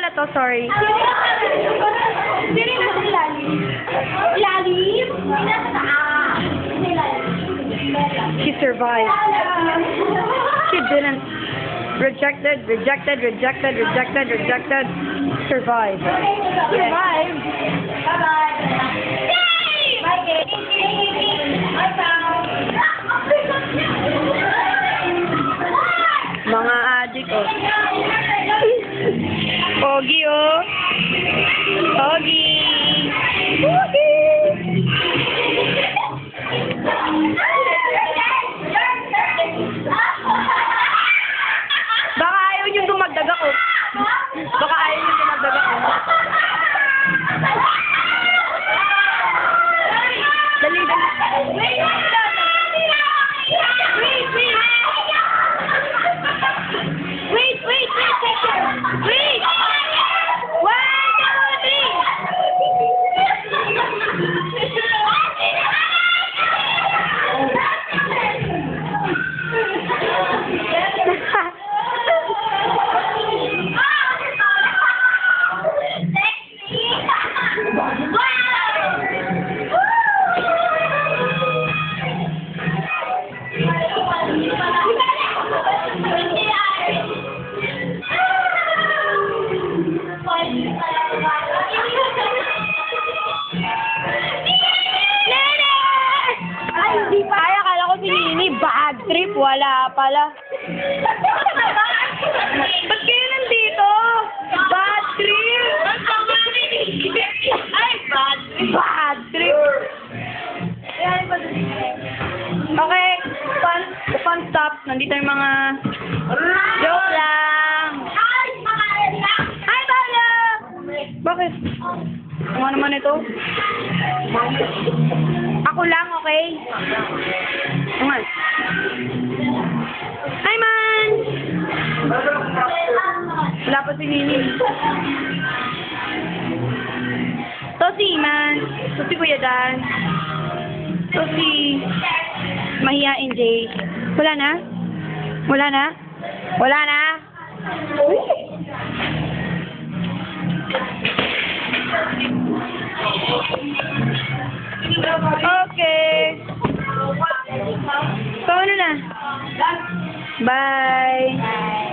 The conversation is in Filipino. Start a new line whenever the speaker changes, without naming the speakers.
na to, sorry.
Sino na ilalim? Ilalim?
She survived. She didn't. Rejected, rejected, rejected, rejected, rejected. Survived.
Survive. Bye-bye. Yay! Bye,
Mga adik, oh. Pogi, oh. Pogi. Pogi. Baka ayaw nyo dumagdag ako. Baka ayaw nyo dumagdag ako. Dali, dali.
Wait! 1, 2, 3!
Ay, akala ko si Nini, bad trip, wala pala. Ba't kayo nandito? Bad trip!
Ay, bad.
Bad trip! Okay, fun stop. Nandito yung mga... Joke lang! Hi, Paula! Bakit? Ano naman ito? Ako lang, okay? Naman. Hi, man! Wala pa si Nini. To si Man. To si Kuya Dan. To si Mahiyain Jay. Wala na? Wala na? Wala na? Okay. So, ano na? Bye.